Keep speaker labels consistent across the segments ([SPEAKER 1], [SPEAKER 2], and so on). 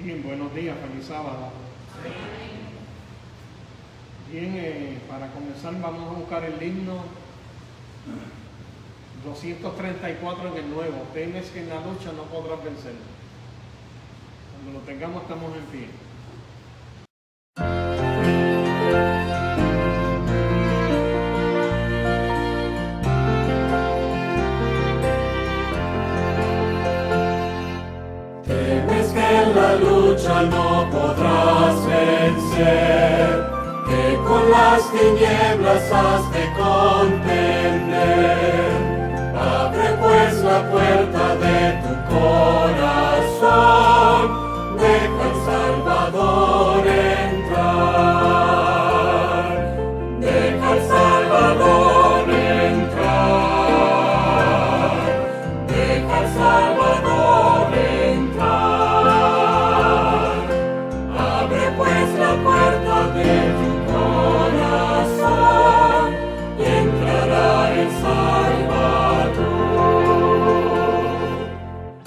[SPEAKER 1] Bien, buenos días, feliz sábado. Bien, para comenzar vamos a buscar el himno 234 en el Nuevo. Temes que en la lucha no podrás vencer. Cuando lo tengamos estamos en pie.
[SPEAKER 2] La lucha no podrás vencer, que con las tinieblas has de contender. Abre pues la puerta de tu corazón, deja al Salvador entrar, deja al Salvador entrar, deja al Salvador entrar. La puerta de tu corazón y entrará el Salvador.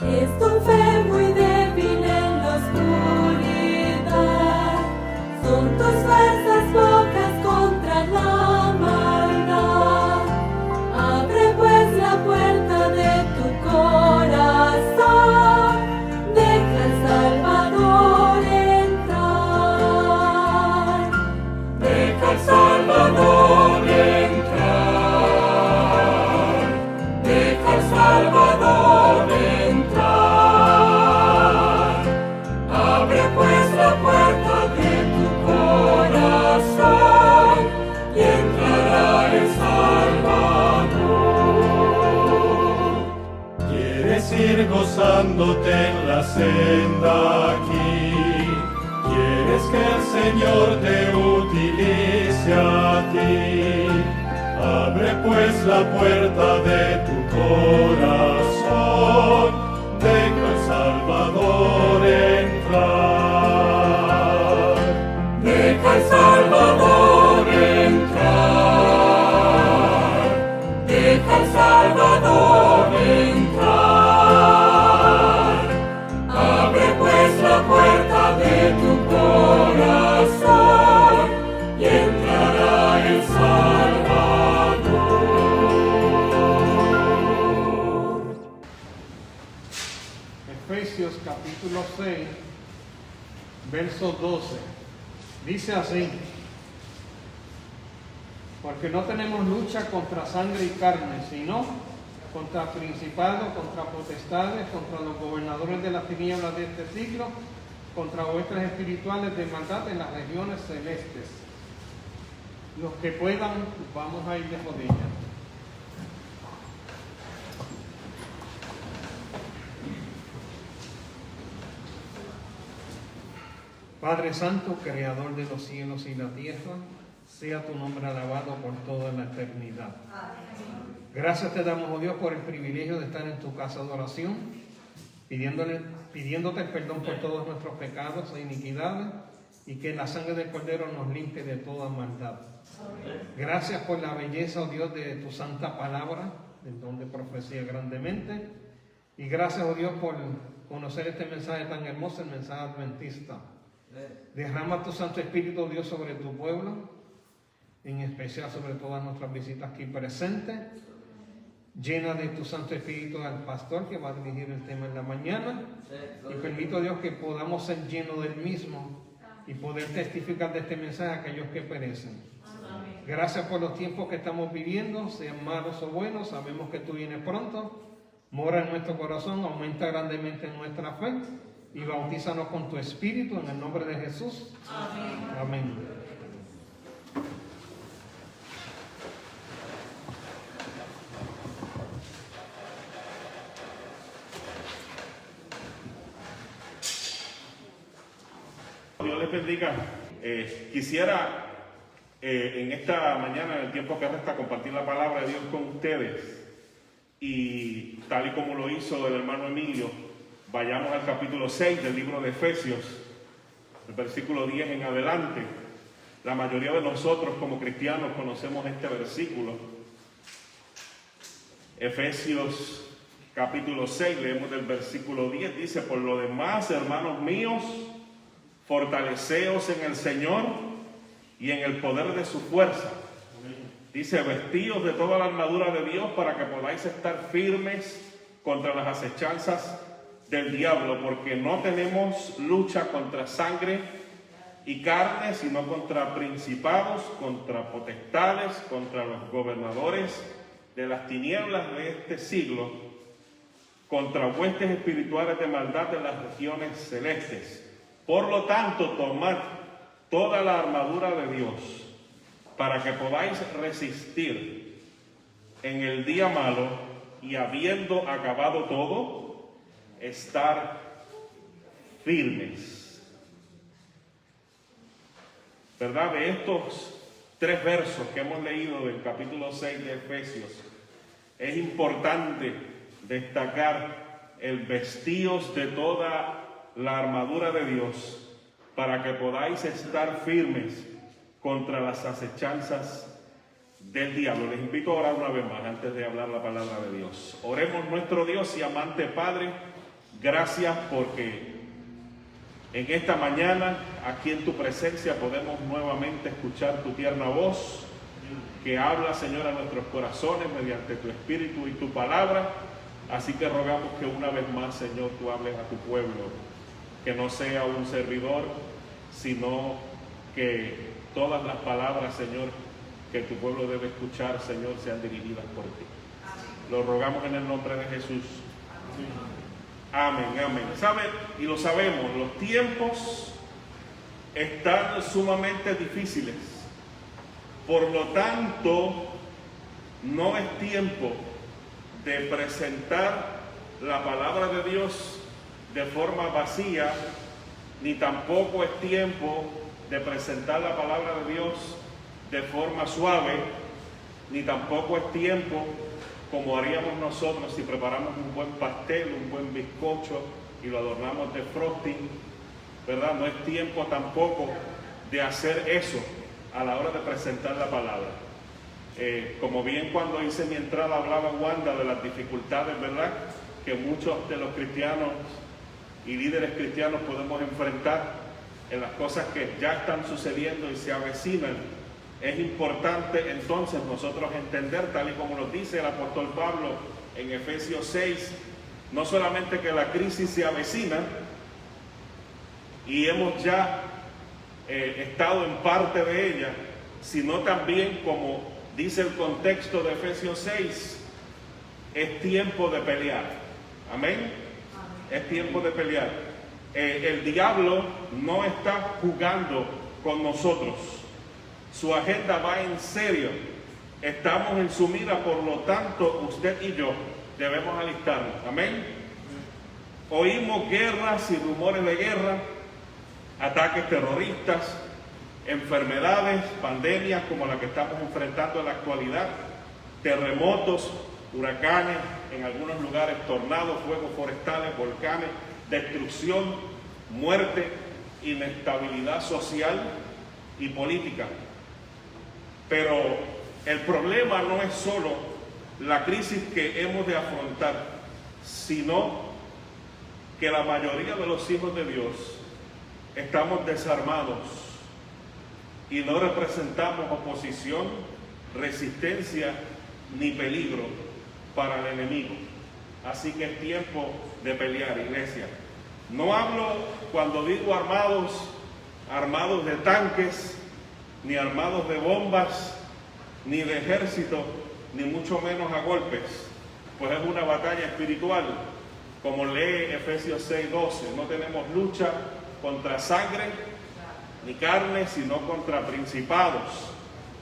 [SPEAKER 2] Es tu fe muy débil en la oscuridad, son tus fuerzas pocas contra la maldad. Abre pues la puerta de tu corazón, deja al Salvador Salvador entrar, deja al Salvador entrar. Abre pues la puerta de tu corazón y entrará el Salvador. ¿Quieres ir gozándote en la senda aquí? ¿Quieres que el Señor te utilice a ti? Abre pues la puerta de tu corazón, deja al Salvador entrar. Deja al Salvador entrar, deja al Salvador entrar. Abre pues la puerta de tu corazón y entrará el Salvador.
[SPEAKER 1] Efesios capítulo 6, verso 12. Dice así: porque no tenemos lucha contra sangre y carne, sino contra principados, contra potestades, contra los gobernadores de las tinieblas de este siglo, contra huestes espirituales de maldad en las regiones celestes. Los que puedan, vamos a ir de rodillas. Padre Santo, Creador de los cielos y la tierra, sea tu nombre alabado por toda la eternidad. Gracias te damos, oh Dios, por el privilegio de estar en tu casa de oración, pidiéndote perdón por todos nuestros pecados e iniquidades, y que la sangre del Cordero nos limpie de toda maldad. Gracias por la belleza, oh Dios, de tu santa palabra, del don de profecía grandemente, y gracias, oh Dios, por conocer este mensaje tan hermoso, el mensaje adventista. Derrama tu Santo Espíritu, oh Dios, sobre tu pueblo, en especial sobre todas nuestras visitas aquí presentes. Llena de tu Santo Espíritu al pastor que va a dirigir el tema en la mañana, y permito, Dios, que podamos ser llenos del mismo y poder testificar de este mensaje a aquellos que perecen. Gracias por los tiempos que estamos viviendo, sean malos o buenos, sabemos que tú vienes pronto. Mora en nuestro corazón, aumenta grandemente nuestra fe y bautízanos con tu Espíritu en el nombre de Jesús. Amén. Amén.
[SPEAKER 3] Dios les bendiga. Quisiera en esta mañana, en el tiempo que resta, compartir la palabra de Dios con ustedes. Y tal y como lo hizo el hermano Emilio, vayamos al capítulo 6 del libro de Efesios, el versículo 10 en adelante. La mayoría de nosotros como cristianos conocemos este versículo. Efesios capítulo 6, leemos del versículo 10, dice: por lo demás, hermanos míos, fortaleceos en el Señor y en el poder de su fuerza. Dice: vestíos de toda la armadura de Dios para que podáis estar firmes contra las acechanzas del diablo, porque no tenemos lucha contra sangre y carne, sino contra principados, contra potestades, contra los gobernadores de las tinieblas de este siglo, contra huestes espirituales de maldad en las regiones celestes. Por lo tanto, tomad toda la armadura de Dios para que podáis resistir en el día malo, y habiendo acabado todo, estar firmes. ¿Verdad? De estos 3 versos que hemos leído del capítulo 6 de Efesios, es importante destacar el vestíos de toda la armadura de Dios para que podáis estar firmes contra las acechanzas del diablo. Les invito a orar una vez más antes de hablar la palabra de Dios. Oremos. Nuestro Dios y amante Padre, gracias porque en esta mañana, aquí en tu presencia, podemos nuevamente escuchar tu tierna voz que habla, Señor, a nuestros corazones mediante tu Espíritu y tu palabra. Así que rogamos que una vez más, Señor, tú hables a tu pueblo, que no sea un servidor, sino que todas las palabras, Señor, que tu pueblo debe escuchar, Señor, sean dirigidas por ti. Lo rogamos en el nombre de Jesús. Amén, amén. ¿Saben? Y lo sabemos, los tiempos están sumamente difíciles. Por lo tanto, no es tiempo de presentar la palabra de Dios de forma vacía, ni tampoco es tiempo de presentar la palabra de Dios de forma suave, ni tampoco es tiempo como haríamos nosotros si preparamos un buen pastel, un buen bizcocho y lo adornamos de frosting, ¿verdad? No es tiempo tampoco de hacer eso a la hora de presentar la palabra. Como bien cuando hice mi entrada hablaba Wanda de las dificultades, ¿verdad?, que muchos de los cristianos y líderes cristianos podemos enfrentar en las cosas que ya están sucediendo y se avecinan. Es importante entonces nosotros entender, tal y como nos dice el apóstol Pablo en Efesios 6, no solamente que la crisis se avecina y hemos ya estado en parte de ella, sino también, como dice el contexto de Efesios 6, es tiempo de pelear. Amén. Es tiempo de pelear. El diablo no está jugando con nosotros. Su agenda va en serio. Estamos en su mira, por lo tanto, usted y yo debemos alistarnos. Amén. Oímos guerras y rumores de guerra, ataques terroristas, enfermedades, pandemias como la que estamos enfrentando en la actualidad, terremotos, huracanes, en algunos lugares tornados, fuegos forestales, volcanes, destrucción, muerte, inestabilidad social y política. Pero el problema no es solo la crisis que hemos de afrontar, sino que la mayoría de los hijos de Dios estamos desarmados y no representamos oposición, resistencia ni peligro para el enemigo. Así que es tiempo de pelear, iglesia. No hablo, cuando digo armados de tanques, ni armados de bombas, ni de ejército, ni mucho menos a golpes, pues es una batalla espiritual, como lee Efesios 6:12. No tenemos lucha contra sangre ni carne, sino contra principados,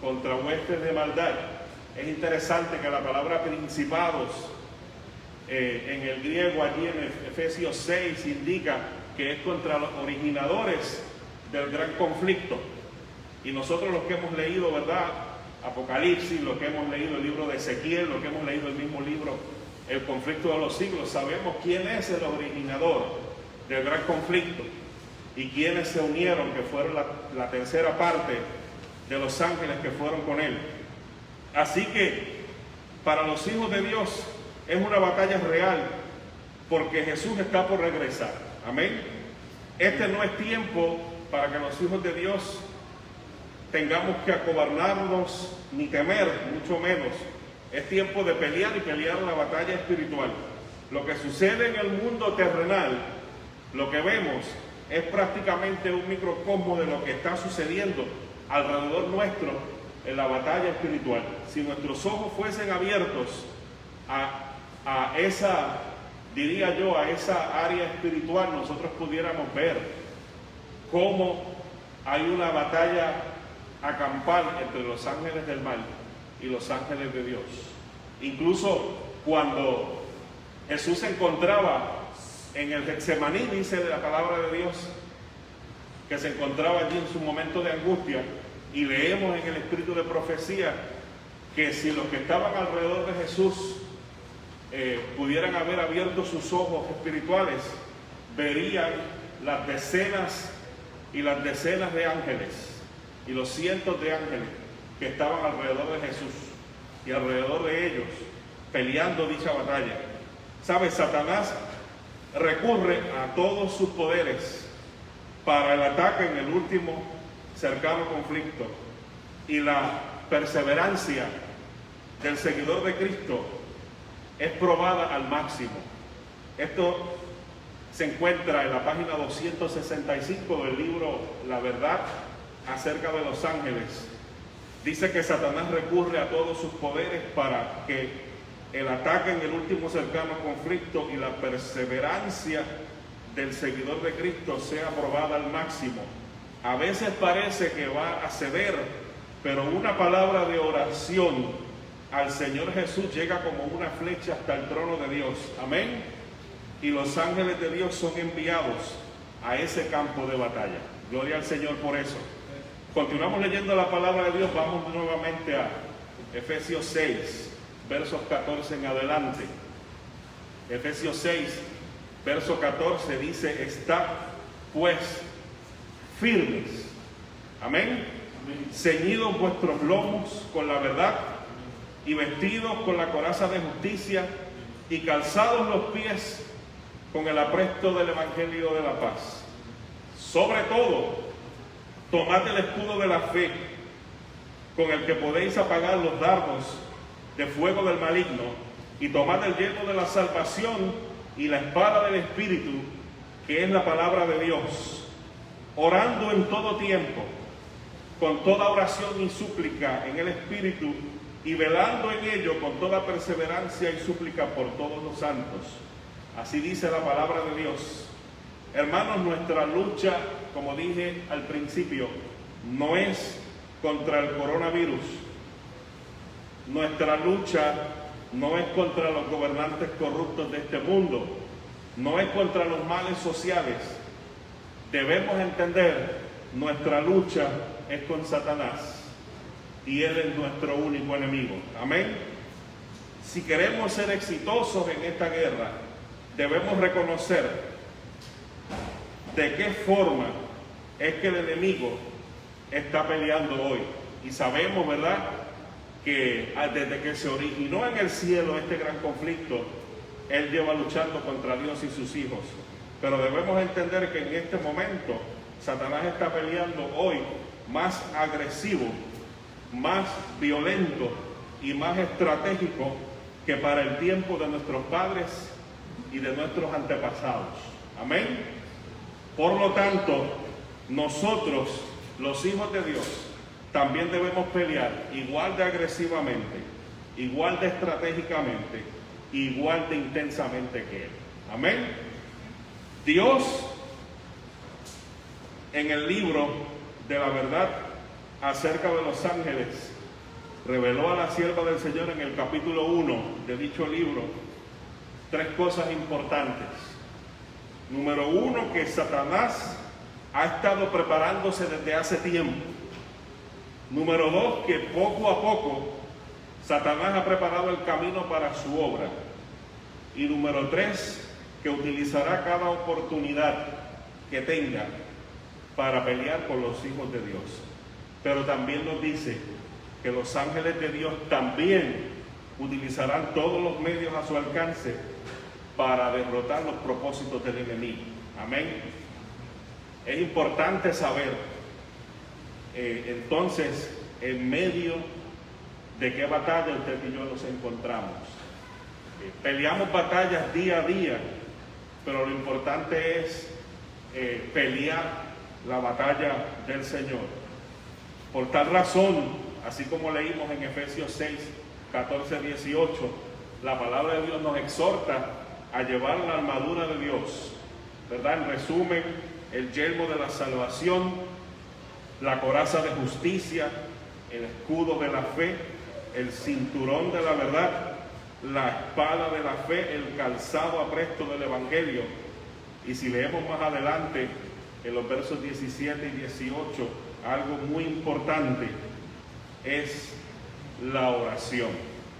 [SPEAKER 3] contra huestes de maldad. Es interesante que la palabra principados en el griego allí en Efesios 6 indica que es contra los originadores del gran conflicto. Y nosotros los que hemos leído, ¿verdad?, Apocalipsis, lo que hemos leído el libro de Ezequiel, lo que hemos leído el mismo libro, El conflicto de los siglos, sabemos quién es el originador del gran conflicto y quiénes se unieron, que fueron la tercera parte de los ángeles que fueron con él. Así que para los hijos de Dios es una batalla real, porque Jesús está por regresar. Amén. Este no es tiempo para que los hijos de Dios tengamos que acobardarnos ni temer, mucho menos. Es tiempo de pelear y pelear la batalla espiritual. Lo que sucede en el mundo terrenal, lo que vemos, es prácticamente un microcosmo de lo que está sucediendo alrededor nuestro en la batalla espiritual. Si nuestros ojos fuesen abiertos a esa, diría yo, a esa área espiritual, nosotros pudiéramos ver cómo hay una batalla acampal entre los ángeles del mal y los ángeles de Dios. Incluso cuando Jesús se encontraba en el Getsemaní, dice la palabra de Dios, que se encontraba allí en su momento de angustia, y leemos en el espíritu de profecía que si los que estaban alrededor de Jesús pudieran haber abierto sus ojos espirituales, verían las decenas y las decenas de ángeles y los cientos de ángeles que estaban alrededor de Jesús y alrededor de ellos peleando dicha batalla. ¿Sabes? Satanás recurre a todos sus poderes para el ataque en el último cercano conflicto, y la perseverancia del seguidor de Cristo es probada al máximo. Esto se encuentra en la página 265 del libro La Verdad acerca de los ángeles. Dice que Satanás recurre a todos sus poderes para que el ataque en el último cercano conflicto y la perseverancia del seguidor de Cristo sea probada al máximo. A veces parece que va a ceder, pero una palabra de oración al Señor Jesús llega como una flecha hasta el trono de Dios. Amén. Y los ángeles de Dios son enviados a ese campo de batalla. Gloria al Señor por eso. Continuamos leyendo la palabra de Dios. Vamos nuevamente a Efesios 6, versos 14 en adelante. Efesios 6, verso 14 dice: estad pues firmes, amén, ceñidos vuestros lomos con la verdad y vestidos con la coraza de justicia y calzados los pies con el apresto del evangelio de la paz. Sobre todo, tomad el escudo de la fe, con el que podéis apagar los dardos de fuego del maligno, y tomad el yelmo de la salvación y la espada del Espíritu, que es la palabra de Dios, orando en todo tiempo, con toda oración y súplica en el Espíritu, y velando en ello con toda perseverancia y súplica por todos los santos. Así dice la palabra de Dios. Hermanos, nuestra lucha, como dije al principio, no es contra el coronavirus. Nuestra lucha no es contra los gobernantes corruptos de este mundo, no es contra los males sociales. Debemos entender, nuestra lucha es con Satanás, y él es nuestro único enemigo. Amén. Si queremos ser exitosos en esta guerra, debemos reconocer de qué forma es que el enemigo está peleando hoy. Y sabemos, ¿verdad?, que desde que se originó en el cielo este gran conflicto, él lleva luchando contra Dios y sus hijos. Pero debemos entender que en este momento Satanás está peleando hoy más agresivo, más violento y más estratégico que para el tiempo de nuestros padres y de nuestros antepasados. Amén. Por lo tanto, nosotros, los hijos de Dios, también debemos pelear igual de agresivamente, igual de estratégicamente, igual de intensamente que él. Amén. Dios, en el libro de la verdad acerca de los ángeles, reveló a la sierva del Señor en el capítulo 1 de dicho libro 3 cosas importantes. Número 1, que Satanás ha estado preparándose desde hace tiempo. Número 2, que poco a poco Satanás ha preparado el camino para su obra. Y número 3, que utilizará cada oportunidad que tenga para pelear con los hijos de Dios. Pero también nos dice que los ángeles de Dios también utilizarán todos los medios a su alcance para derrotar los propósitos del enemigo. Amén. Es importante saber entonces en medio de qué batalla usted y yo nos encontramos. Peleamos batallas día a día, pero lo importante es pelear la batalla del Señor. Por tal razón, así como leímos en Efesios 6, 14, 18, la palabra de Dios nos exhorta a llevar la armadura de Dios, ¿verdad? En resumen, el yelmo de la salvación, la coraza de justicia, el escudo de la fe, el cinturón de la verdad, la espada de la fe, el calzado apresto del evangelio. Y si leemos más adelante en los versos 17 y 18, algo muy importante es la oración.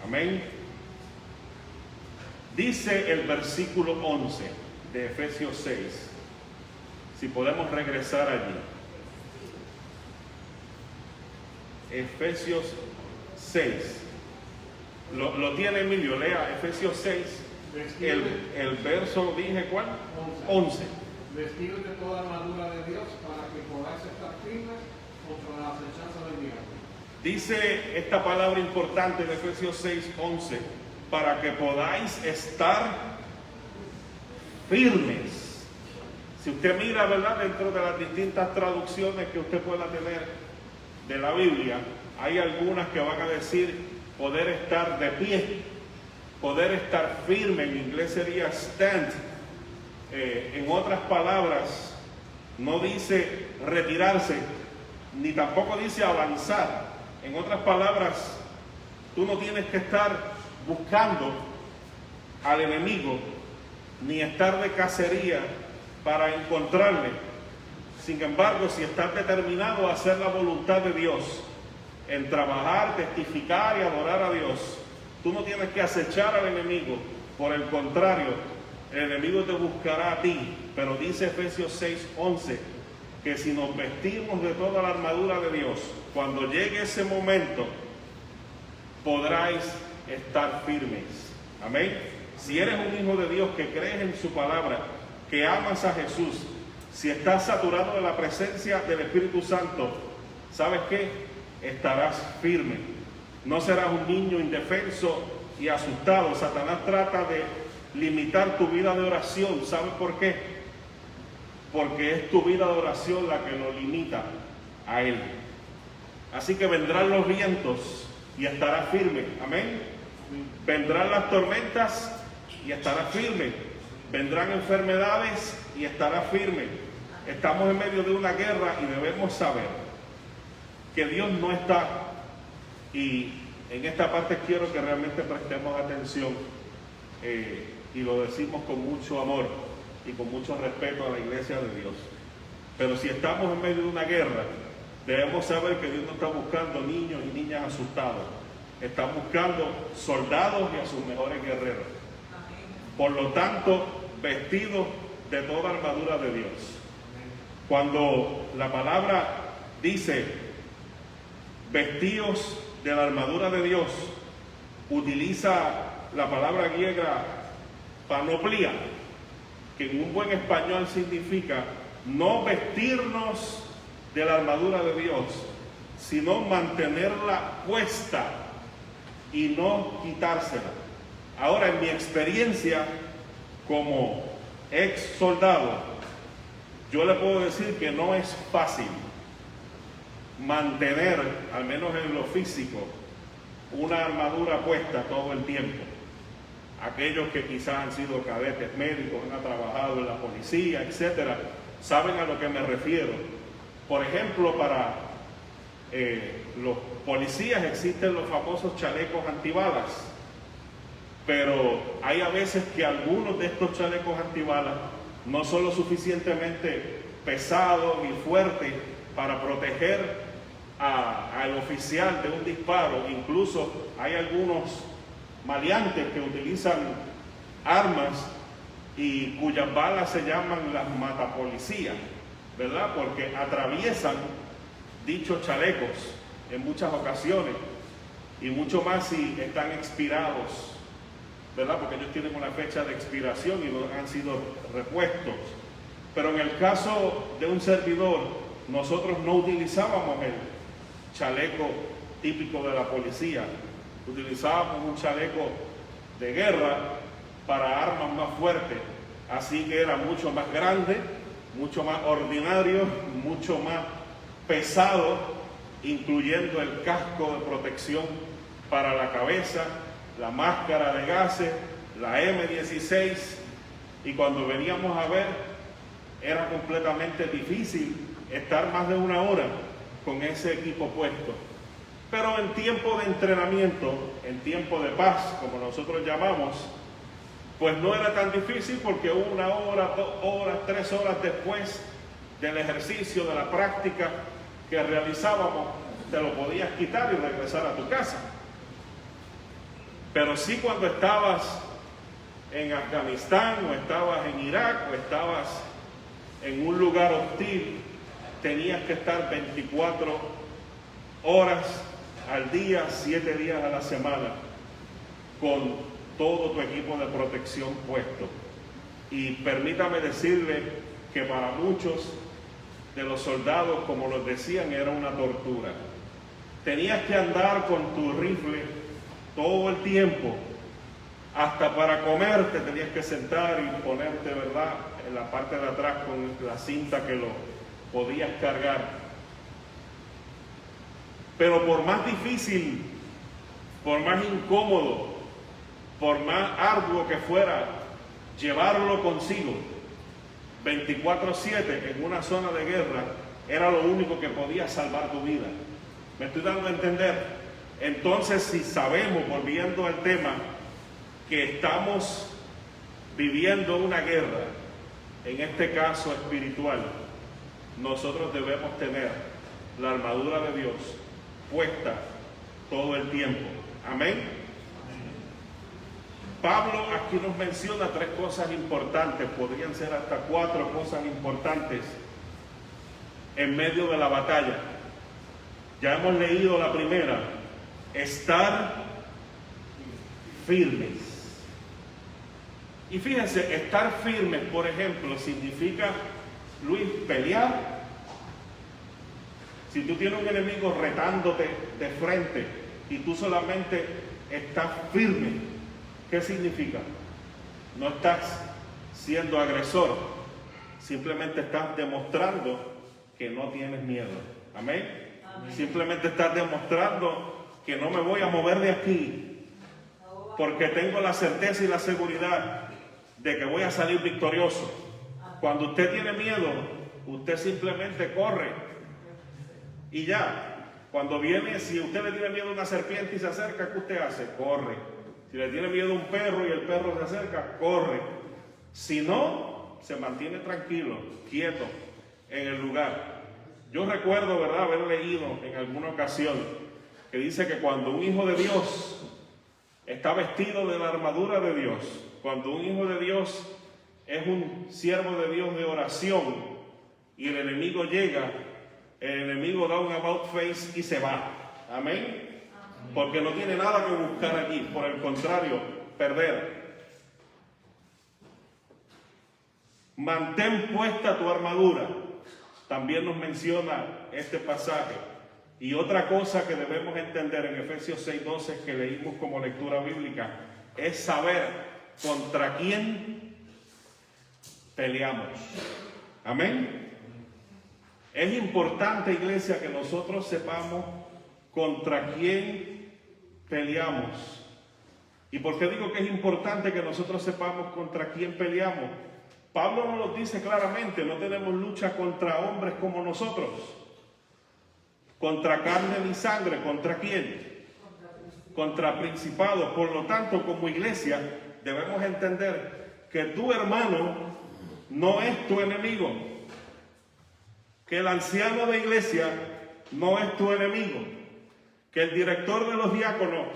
[SPEAKER 3] Amén. Dice el versículo 11 de Efesios 6, si podemos regresar allí. Efesios 6. Lo tiene Emilio, lea Efesios 6. El verso, dije, ¿cuál? 11.
[SPEAKER 1] Vestidos de toda armadura de Dios para que podáis estar firmes contra las acechanzas del diablo.
[SPEAKER 3] Dice esta palabra importante de Efesios 6, 11, para que podáis estar firmes. Si usted mira, ¿verdad?, dentro de las distintas traducciones que usted pueda tener de la Biblia, hay algunas que van a decir poder estar de pie, poder estar firme, en inglés sería stand. En otras palabras, no dice retirarse, ni tampoco dice avanzar. En otras palabras, tú no tienes que estar buscando al enemigo, ni estar de cacería para encontrarle. Sin embargo, si estás determinado a hacer la voluntad de Dios, en trabajar, testificar y adorar a Dios, tú no tienes que acechar al enemigo. Por el contrario, el enemigo te buscará a ti. Pero dice Efesios 6, 11, que si nos vestimos de toda la armadura de Dios, cuando llegue ese momento, podráis estar firmes. Amén. Si eres un hijo de Dios que crees en su palabra, que amas a Jesús, si estás saturado de la presencia del Espíritu Santo, ¿sabes qué? Estarás firme. No serás un niño indefenso y asustado. Satanás trata de limitar tu vida de oración. ¿Sabes por qué? Porque es tu vida de oración la que lo limita a él. Así que vendrán los vientos y estarás firme. Amén. Vendrán las tormentas y estarás firme. Vendrán enfermedades y estarás firme. Estamos en medio de una guerra y debemos saber que Dios no está. Y en esta parte quiero que realmente prestemos atención, y lo decimos con mucho amor y con mucho respeto a la iglesia de Dios. Pero si estamos en medio de una guerra, debemos saber que Dios no está buscando niños y niñas asustados. Está buscando soldados y a sus mejores guerreros. Por lo tanto, vestidos de toda armadura de Dios. Cuando la palabra dice vestidos de la armadura de Dios, utiliza la palabra griega panoplia, que en un buen español significa no vestirnos de la armadura de Dios, sino mantenerla puesta y no quitársela. Ahora, en mi experiencia como ex soldado, yo le puedo decir que no es fácil mantener, al menos en lo físico, una armadura puesta todo el tiempo. Aquellos que quizás han sido cadetes médicos, han trabajado en la policía, etcétera, saben a lo que me refiero. Por ejemplo, para los policías existen los famosos chalecos antibalas, pero hay a veces que algunos de estos chalecos antibalas no son lo suficientemente pesados y fuertes para proteger al oficial de un disparo. Incluso hay algunos maleantes que utilizan armas y cuyas balas se llaman las matapolicías, ¿verdad? Porque atraviesan dichos chalecos en muchas ocasiones. y mucho más si están expirados, ¿verdad? Porque ellos tienen una fecha de expiración y no han sido repuestos. Pero en el caso de un servidor, nosotros no utilizábamos el chaleco típico de la policía, utilizábamos un chaleco de guerra para armas más fuertes, así que era mucho más grande, mucho más ordinario, mucho más pesado, incluyendo el casco de protección para la cabeza, la máscara de gases, la M16, y cuando veníamos a ver era completamente difícil estar más de una hora con ese equipo puesto. Pero en tiempo de entrenamiento, en tiempo de paz, como nosotros llamamos, pues no era tan difícil, porque 1 hora, 2 horas, 3 horas después del ejercicio, de la práctica que realizábamos, te lo podías quitar y regresar a tu casa. Pero sí, cuando estabas en Afganistán, o estabas en Irak, o estabas en un lugar hostil, tenías que estar 24 horas al día, 7 días a la semana, con todo tu equipo de protección puesto. Y permítame decirle que para muchos de los soldados, como los decían, era una tortura. Tenías que andar con tu rifle todo el tiempo, hasta para comer te tenías que sentar y ponerte, ¿verdad?, en la parte de atrás con la cinta que lo podías cargar. Pero por más difícil, por más incómodo, por más arduo que fuera llevarlo consigo 24/7 en una zona de guerra, era lo único que podía salvar tu vida. ¿Me estoy dando a entender? Entonces, si sabemos, volviendo al tema, que estamos viviendo una guerra, en este caso espiritual, nosotros debemos tener la armadura de Dios puesta todo el tiempo. Amén. Pablo aquí nos menciona 3 cosas importantes, podrían ser hasta 4 cosas importantes en medio de la batalla. Ya hemos leído la primera: estar firmes. Y fíjense, estar firmes, por ejemplo, significa, Luis, pelear. Si tú tienes un enemigo retándote de frente y tú solamente estás firme, ¿qué significa? No estás siendo agresor, simplemente estás demostrando que no tienes miedo. ¿Amén? Amén. Simplemente estás demostrando que no me voy a mover de aquí, porque tengo la certeza y la seguridad de que voy a salir victorioso. Cuando usted tiene miedo, usted simplemente corre y ya. Cuando viene, si usted le tiene miedo a una serpiente y se acerca, ¿qué usted hace? Corre. Si le tiene miedo a un perro y el perro se acerca, corre. Si no, se mantiene tranquilo, quieto en el lugar. Yo recuerdo, ¿verdad?, haber leído en alguna ocasión que dice que cuando un hijo de Dios está vestido de la armadura de Dios, cuando un hijo de Dios es un siervo de Dios de oración y el enemigo llega, el enemigo da un about face y se va. Amén. Porque no tiene nada que buscar allí, por el contrario, perder. Mantén puesta tu armadura. También nos menciona este pasaje. Y otra cosa que debemos entender en Efesios 6:12, que leímos como lectura bíblica, es saber contra quién peleamos. Amén. Es importante, iglesia, que nosotros sepamos contra quién peleamos. ¿Y por qué digo que es importante que nosotros sepamos contra quién peleamos? Pablo nos lo dice claramente: no tenemos lucha contra hombres como nosotros, contra carne ni sangre. ¿Contra quién? Contra principados. Por lo tanto, como iglesia debemos entender que tu hermano no es tu enemigo, que el anciano de iglesia no es tu enemigo, que el director de los diáconos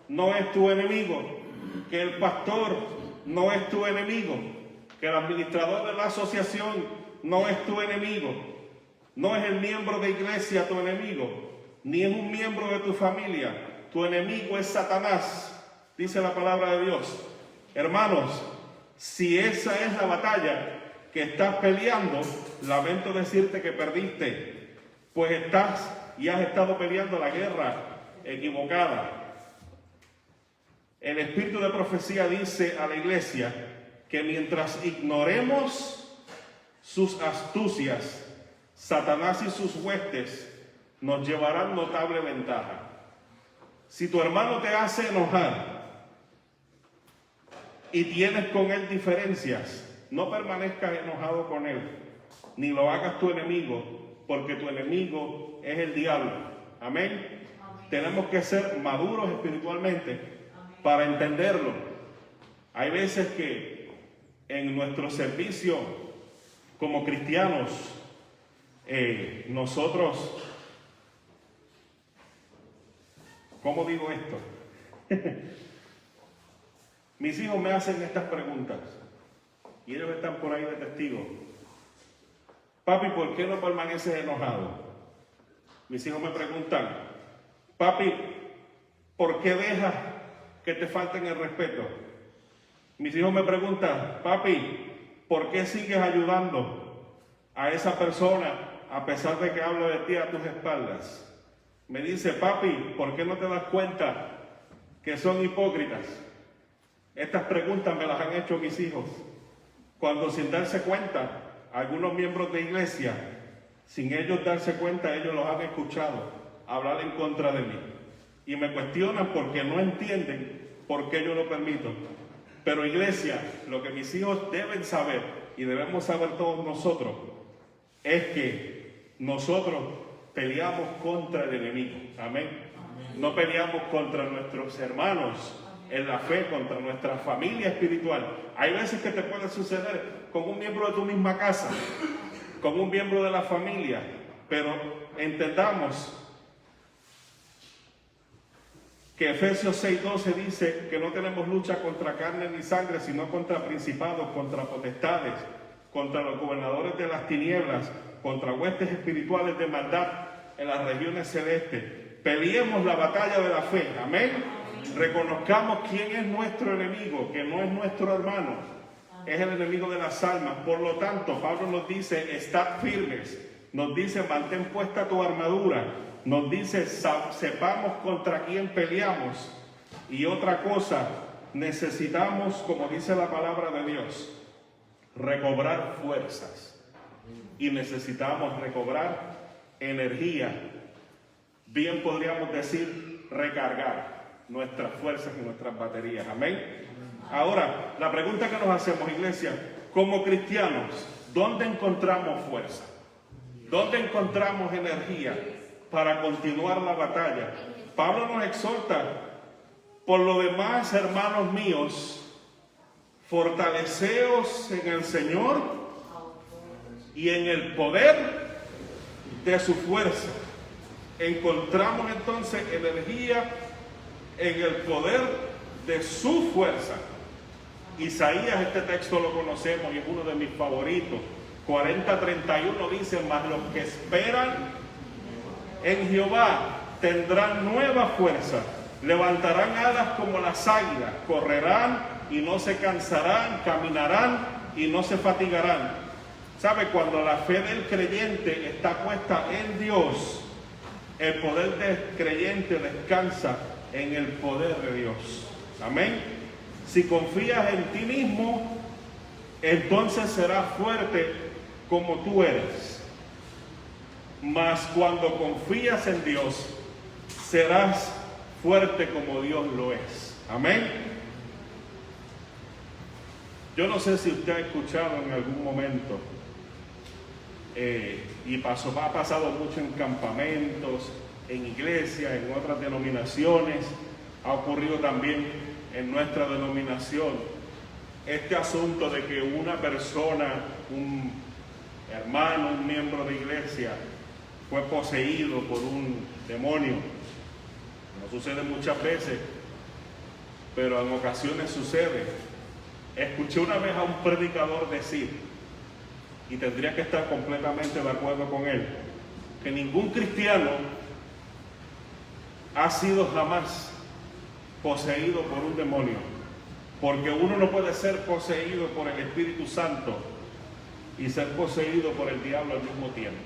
[SPEAKER 3] no es tu enemigo, que el pastor no es tu enemigo, que el administrador de la asociación no es tu enemigo, no es el miembro de iglesia tu enemigo, ni es un miembro de tu familia, tu enemigo es Satanás, dice la palabra de Dios. Hermanos, si esa es la batalla que estás peleando, lamento decirte que perdiste, pues estás y has estado peleando la guerra equivocada. El espíritu de profecía dice a la iglesia que mientras ignoremos sus astucias, Satanás y sus huestes nos llevarán notable ventaja. Si tu hermano te hace enojar y tienes con él diferencias, no permanezcas enojado con él, ni lo hagas tu enemigo, porque tu enemigo es el diablo. Amén. Tenemos que ser maduros espiritualmente para entenderlo. Hay veces que en nuestro servicio como cristianos, nosotros, ¿cómo digo esto? Mis hijos me hacen estas preguntas y ellos están por ahí de testigos. Papi, ¿por qué no permaneces enojado? Mis hijos me preguntan, papi, ¿por qué dejas que te falten el respeto? Mis hijos me preguntan, papi, ¿por qué sigues ayudando a esa persona a pesar de que habla de ti a tus espaldas? Me dice, papi, ¿por qué no te das cuenta que son hipócritas? Estas preguntas me las han hecho mis hijos, cuando sin darse cuenta, algunos miembros de iglesia, sin ellos darse cuenta, ellos los han escuchado hablar en contra de mí. Y me cuestionan porque no entienden por qué yo lo permito. Pero iglesia, lo que mis hijos deben saber, y debemos saber todos nosotros, es que nosotros peleamos contra el enemigo. Amén. No peleamos contra nuestros hermanos en la fe, contra nuestra familia espiritual. Hay veces que te puede suceder con un miembro de tu misma casa, con un miembro de la familia, pero entendamos que Efesios 6:12 dice que no tenemos lucha contra carne ni sangre, sino contra principados, contra potestades, contra los gobernadores de las tinieblas, contra huestes espirituales de maldad en las regiones celestes. Peleemos la batalla de la fe. Amén. Reconozcamos quién es nuestro enemigo, que no es nuestro hermano, es el enemigo de las almas. Por lo tanto, Pablo nos dice, estad firmes, nos dice, mantén puesta tu armadura, nos dice, sepamos contra quién peleamos. Y otra cosa, necesitamos, como dice la palabra de Dios, recobrar fuerzas. Y necesitamos recobrar energía. Bien podríamos decir, recargar nuestras fuerzas y nuestras baterías. Amén. Ahora, la pregunta que nos hacemos, iglesia, como cristianos, ¿dónde encontramos fuerza? ¿Dónde encontramos energía para continuar la batalla? Pablo nos exhorta, por lo demás, hermanos míos, fortaleceos en el Señor y en el poder de su fuerza. Encontramos entonces energía en el poder de su fuerza. Isaías, este texto lo conocemos y es uno de mis favoritos. 40:31 dice, mas los que esperan en Jehová tendrán nueva fuerza, levantarán alas como las águilas, correrán y no se cansarán, caminarán y no se fatigarán. ¿Sabe? Cuando la fe del creyente está puesta en Dios, el poder del creyente descansa en el poder de Dios. Amén. Si confías en ti mismo, entonces serás fuerte como tú eres. Mas cuando confías en Dios, serás fuerte como Dios lo es. Amén. Yo no sé si usted ha escuchado en algún momento, ha pasado mucho en campamentos, en iglesias, en otras denominaciones, ha ocurrido también en nuestra denominación, este asunto de que una persona, un hermano, un miembro de iglesia, fue poseído por un demonio. No sucede muchas veces, pero en ocasiones sucede. Escuché una vez a un predicador decir, y tendría que estar completamente de acuerdo con él, que ningún cristiano ha sido jamás poseído por un demonio, porque uno no puede ser poseído por el Espíritu Santo y ser poseído por el diablo al mismo tiempo.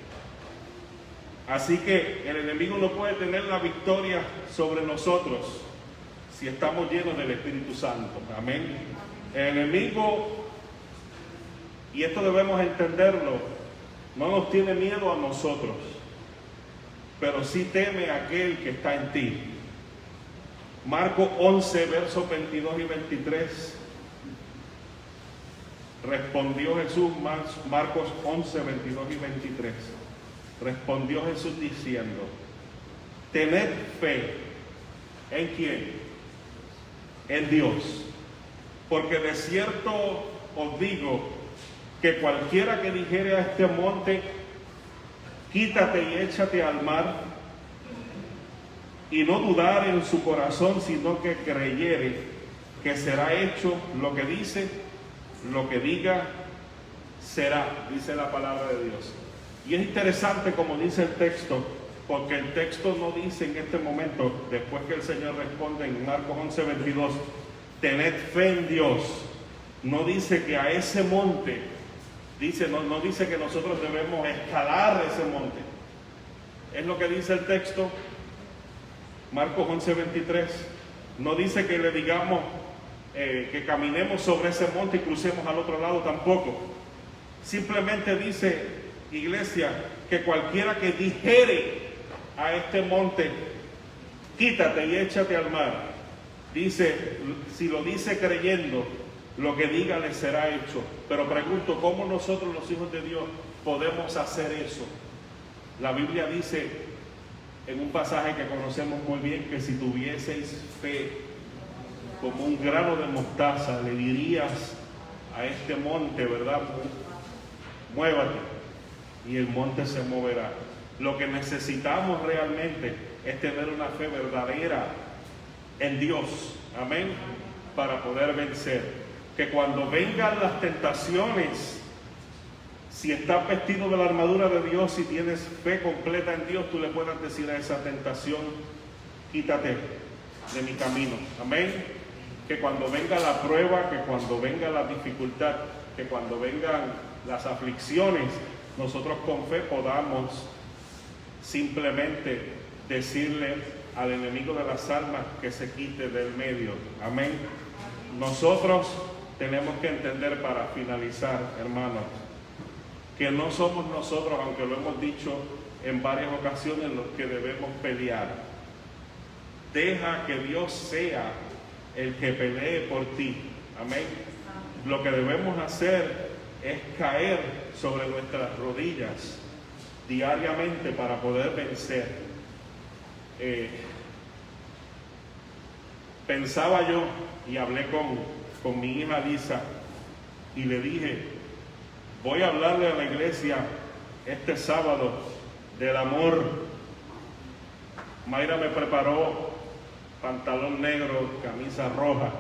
[SPEAKER 3] Así que el enemigo no puede tener la victoria sobre nosotros si estamos llenos del Espíritu Santo. Amén. El enemigo, y esto debemos entenderlo, no nos tiene miedo a nosotros, pero sí teme a aquel que está en ti. Marcos 11, versos 22 y 23. Respondió Jesús, Marcos 11, 22 y 23. Respondió Jesús diciendo: tened fe. ¿En quién? En Dios. Porque de cierto os digo que cualquiera que dijere a este monte, quítate y échate al mar, y no dudar en su corazón, sino que creyere que será hecho lo que dice, lo que diga, será, dice la palabra de Dios. Y es interesante como dice el texto, porque el texto no dice en este momento, después que el Señor responde en Marcos 11, 22, tened fe en Dios. No dice que a ese monte, no dice que nosotros debemos escalar ese monte. Es lo que dice el texto, Marcos 11, 23. No dice que le digamos que caminemos sobre ese monte y crucemos al otro lado tampoco. Simplemente dice, iglesia, que cualquiera que dijere a este monte, quítate y échate al mar, dice, si lo dice creyendo, lo que diga le será hecho. Pero pregunto, ¿cómo nosotros los hijos de Dios podemos hacer eso? La Biblia dice en un pasaje que conocemos muy bien, que si tuvieseis fe como un grano de mostaza, le dirías a este monte, ¿verdad? Muévate, y el monte se moverá. Lo que necesitamos realmente es tener una fe verdadera en Dios, amén, para poder vencer. Que cuando vengan las tentaciones, si estás vestido de la armadura de Dios y tienes fe completa en Dios, tú le puedas decir a esa tentación, quítate de mi camino, amén. Que cuando venga la prueba, que cuando venga la dificultad, que cuando vengan las aflicciones, nosotros con fe podamos simplemente decirle al enemigo de las almas que se quite del medio, amén. Nosotros tenemos que entender, para finalizar, hermanos, que no somos nosotros, aunque lo hemos dicho en varias ocasiones, los que debemos pelear. Deja que Dios sea el que pelee por ti, amén. Lo que debemos hacer es caer sobre nuestras rodillas diariamente para poder vencer. Pensaba yo y hablé con mi hija Lisa y le dije, voy a hablarle a la iglesia este sábado del amor. Mayra me preparó pantalón negro, camisa roja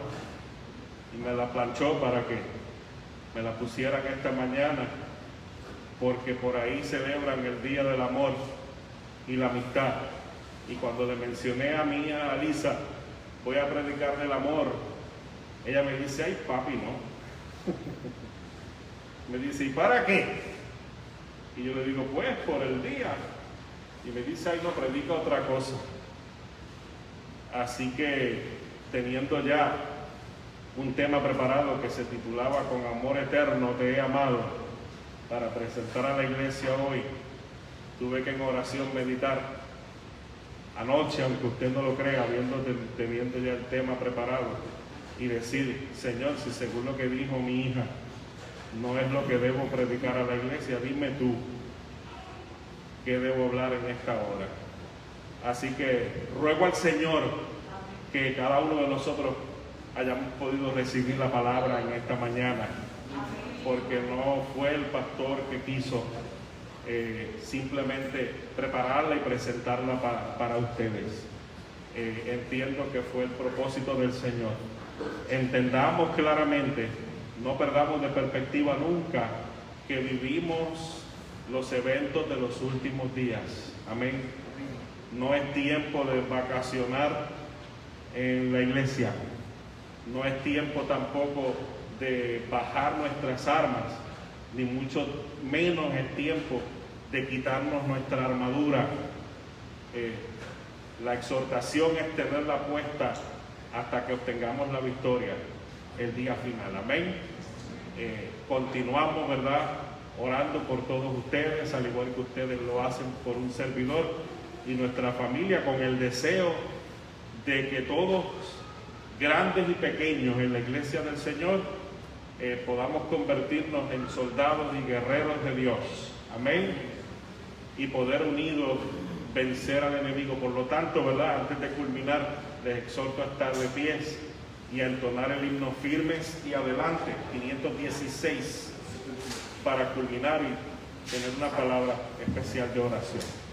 [SPEAKER 3] y me la planchó para que me la pusieran esta mañana, porque por ahí celebran el Día del Amor y la Amistad. Y cuando le mencioné a mi hija Lisa, voy a predicar del amor, ella me dice, ay papi, no. Me dice, ¿y para qué? Y yo le digo, pues por el día. Y me dice, ay no, predica otra cosa. Así que, teniendo ya un tema preparado que se titulaba Con amor eterno te he amado, para presentar a la iglesia hoy, tuve que en oración meditar anoche, aunque usted no lo crea, teniendo ya el tema preparado, y decir, Señor, si según lo que dijo mi hija no es lo que debo predicar a la iglesia, dime tú qué debo hablar en esta hora. Así que ruego al Señor que cada uno de nosotros hayamos podido recibir la palabra en esta mañana, porque no fue el pastor que quiso simplemente prepararla y presentarla para ustedes. Entiendo que fue el propósito del Señor. Entendamos claramente, no perdamos de perspectiva nunca que vivimos los eventos de los últimos días. Amén. no es tiempo de vacacionar en la iglesia, no es tiempo tampoco de bajar nuestras armas, ni mucho menos es tiempo de quitarnos nuestra armadura. La exhortación es tenerla puesta hasta que obtengamos la victoria el día final. Amén. Continuamos, ¿verdad?, orando por todos ustedes, al igual que ustedes lo hacen por un servidor y nuestra familia, con el deseo de que todos, grandes y pequeños en la iglesia del Señor, podamos convertirnos en soldados y guerreros de Dios. Amén. Y poder unidos vencer al enemigo. Por lo tanto, ¿verdad?, antes de culminar, les exhorto a estar de pies y a entonar el himno Firmes y Adelante, 516, para culminar y tener una palabra especial de oración.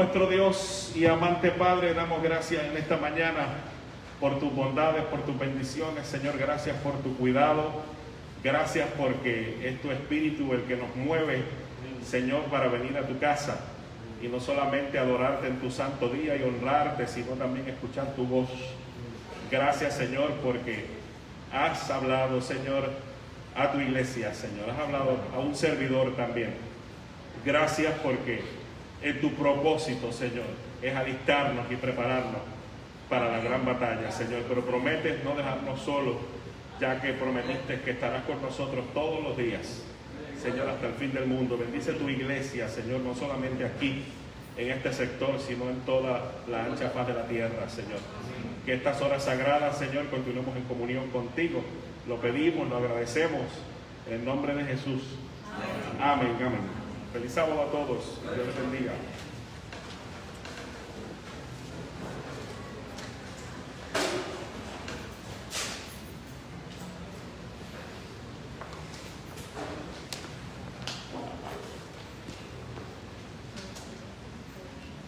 [SPEAKER 3] nuestro Dios y amante Padre, damos gracias en esta mañana por tus bondades, por tus bendiciones. Señor, gracias por tu cuidado. Gracias porque es tu Espíritu el que nos mueve, Señor, para venir a tu casa. Y no solamente adorarte en tu santo día y honrarte, sino también escuchar tu voz. Gracias, Señor, porque has hablado, Señor, a tu iglesia, Señor. Has hablado a un servidor también. Gracias porque en tu propósito, Señor, es alistarnos y prepararnos para la gran batalla, Señor. Pero prometes no dejarnos solos, ya que prometiste que estarás con nosotros todos los días, Señor, hasta el fin del mundo. Bendice tu iglesia, Señor, no solamente aquí, en este sector, sino en toda la ancha faz de la tierra, Señor. Que estas horas sagradas, Señor, continuemos en comunión contigo. Lo pedimos, lo agradecemos, en el nombre de Jesús. Amén, amén. Feliz sábado a todos. Dios les bendiga.